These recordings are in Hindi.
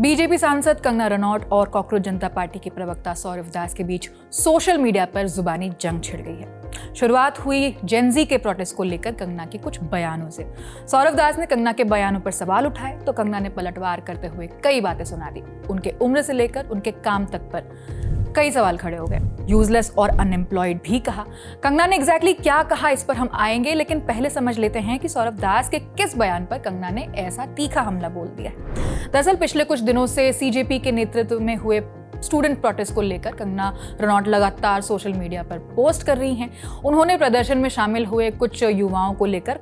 बीजेपी सांसद कंगना रनौत और कॉकरोच जनता पार्टी के प्रवक्ता सौरव दास के बीच सोशल मीडिया पर जुबानी जंग छिड़ गई है। शुरुआत हुई जेनजी के प्रोटेस्ट को लेकर कंगना के कुछ बयानों से। सौरव दास ने कंगना के बयानों पर सवाल उठाए तो कंगना ने पलटवार करते हुए कई बातें सुना दी। उनके उम्र से लेकर उनके काम तक पर कई सवाल खड़े हो गए। यूजलेस और अनएम्प्लॉयड भी कहा। कंगना ने एग्जैक्टली क्या कहा इस पर हम आएंगे, लेकिन पहले समझ लेते हैं कि सौरव दास के किस बयान पर कंगना ने ऐसा तीखा हमला बोल दिया है। दरअसल पिछले कुछ दिनों से सीजेपी के नेतृत्व में हुए स्टूडेंट प्रोटेस्ट को लेकर कंगना रनौत लगातार सोशल मीडिया पर पोस्ट कर रही हैं। उन्होंने प्रदर्शन में शामिल हुए कुछ युवाओं को लेकर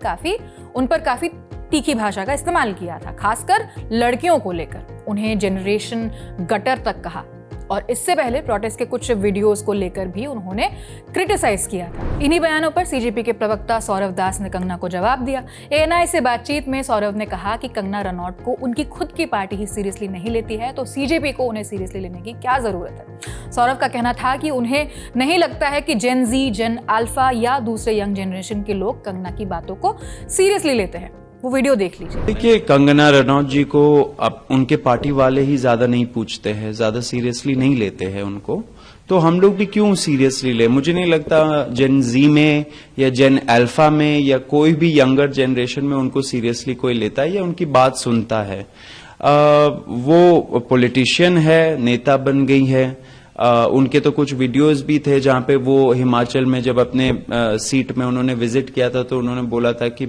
उन पर काफी तीखी भाषा का इस्तेमाल किया था, खासकर लड़कियों को लेकर उन्हें जनरेशन गटर तक कहा। और इससे पहले प्रोटेस्ट के कुछ वीडियोस को लेकर भी उन्होंने क्रिटिसाइज किया था। इन्हीं बयानों पर सीजेपी के प्रवक्ता सौरव दास ने कंगना को जवाब दिया। एएनआई से बातचीत में सौरव ने कहा कि कंगना रनौत को उनकी खुद की पार्टी ही सीरियसली नहीं लेती है, तो सीजेपी को उन्हें सीरियसली लेने की क्या जरूरत है। सौरव का कहना था कि उन्हें नहीं लगता है कि जेन जी, जेन अल्फा या दूसरे यंग जनरेशन के लोग कंगना की बातों को सीरियसली लेते हैं। वो वीडियो देख लीजिए। देखिए, कंगना रनौत जी को अब उनके पार्टी वाले ही ज्यादा नहीं पूछते हैं, ज्यादा सीरियसली नहीं लेते हैं उनको, तो हम लोग भी क्यों सीरियसली ले। मुझे नहीं लगता जेन जी में या जेन अल्फा में या कोई भी यंगर जनरेशन में उनको सीरियसली कोई लेता है या उनकी बात सुनता है। वो पॉलिटिशियन है, नेता बन गई है। उनके तो कुछ वीडियोस भी थे जहां पे वो हिमाचल में जब अपने सीट में उन्होंने विजिट किया था तो उन्होंने बोला था कि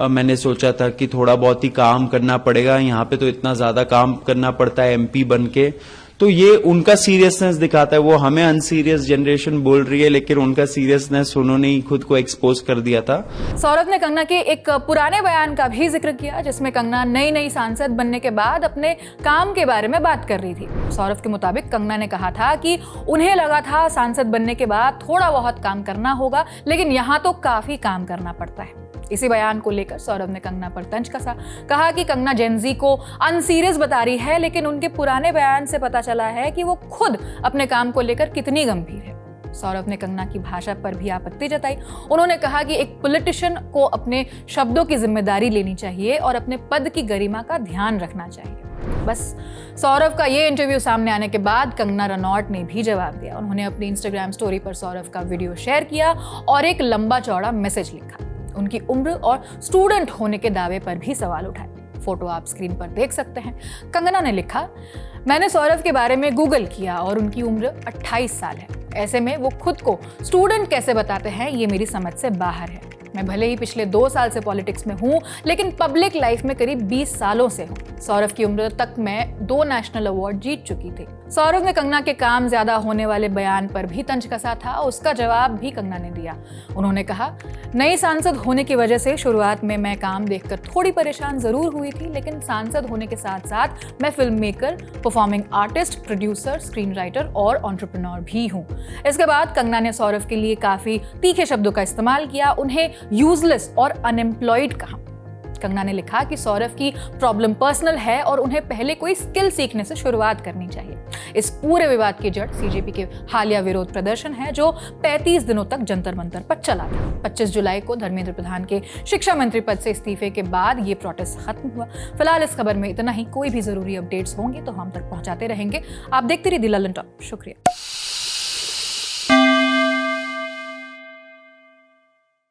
मैंने सोचा था कि थोड़ा बहुत ही काम करना पड़ेगा, यहाँ पे तो इतना ज्यादा काम करना पड़ता है एमपी बन के। तो ये उनका सीरियसनेस दिखाता है। वो हमें अनसीरियस जनरेशन बोल रही है, लेकिन उनका सीरियसनेस उन्होंने ही खुद को एक्सपोज कर दिया था। सौरभ ने कंगना के एक पुराने बयान का भी जिक्र किया, जिसमें कंगना नई सांसद बनने के बाद अपने काम के बारे में बात कर रही थी। सौरभ के मुताबिक कंगना ने कहा था कि उन्हें लगा था सांसद बनने के बाद थोड़ा बहुत काम करना होगा, लेकिन यहाँ तो काफी काम करना पड़ता है। इसी बयान को लेकर सौरभ ने कंगना पर तंज कसा। कहा कि कंगना जेनजी को अनसीरियस बता रही है, लेकिन उनके पुराने बयान से पता चला है कि वो खुद अपने काम को लेकर कितनी गंभीर है। सौरभ ने कंगना की भाषा पर भी आपत्ति जताई। उन्होंने कहा कि एक पॉलिटिशियन को अपने शब्दों की जिम्मेदारी लेनी चाहिए और अपने पद की गरिमा का ध्यान रखना चाहिए। बस सौरभ का ये इंटरव्यू सामने आने के बाद कंगना रनौत ने भी जवाब दिया। उन्होंने अपनी इंस्टाग्राम स्टोरी पर सौरभ का वीडियो शेयर किया और एक लंबा चौड़ा मैसेज लिखा। उनकी उम्र और स्टूडेंट होने के दावे पर भी सवाल उठाए। फोटो आप स्क्रीन पर देख सकते हैं। कंगना ने लिखा, मैंने सौरभ के बारे में गूगल किया और उनकी उम्र 28 साल है। ऐसे में वो खुद को स्टूडेंट कैसे बताते हैं, ये मेरी समझ से बाहर है। मैं भले ही पिछले 2 साल से पॉलिटिक्स में हूँ, लेकिन पब्लिक लाइफ में करीब 20 सालों से हूँ। सौरभ की उम्र तक मैं 2 नेशनल अवार्ड जीत चुकी थी। सौरभ ने कंगना के काम ज्यादा होने वाले बयान पर भी तंज कसा था। उसका जवाब भी कंगना ने दिया। उन्होंने कहा, नई सांसद होने की वजह से शुरुआत में मैं काम देखकर थोड़ी परेशान जरूर हुई थी, लेकिन सांसद होने के साथ साथ मैं film maker, performing artist, producer, screen writer और एंटरप्रेन्योर भी हूँ। इसके बाद कंगना ने सौरभ के लिए काफी तीखे शब्दों का इस्तेमाल किया। उन्हें यूजलेस और अनएम्प्लॉयड कहा। कंगना ने लिखा कि सौरभ की प्रॉब्लम पर्सनल है और उन्हें पहले कोई स्किल सीखने से शुरुआत करनी चाहिए। इस पूरे विवाद की जड़ सीजेपी के हालिया विरोध प्रदर्शन है, जो 35 दिनों तक जंतर मंतर पर चला था। 25 जुलाई को धर्मेंद्र प्रधान के शिक्षा मंत्री पद से इस्तीफे के बाद ये प्रोटेस्ट खत्म हुआ। फिलहाल इस खबर में इतना ही। कोई भी जरूरी अपडेट्स होंगे तो हम तक पहुंचाते रहेंगे। आप देखते रहिए द लल्लन टॉप। शुक्रिया।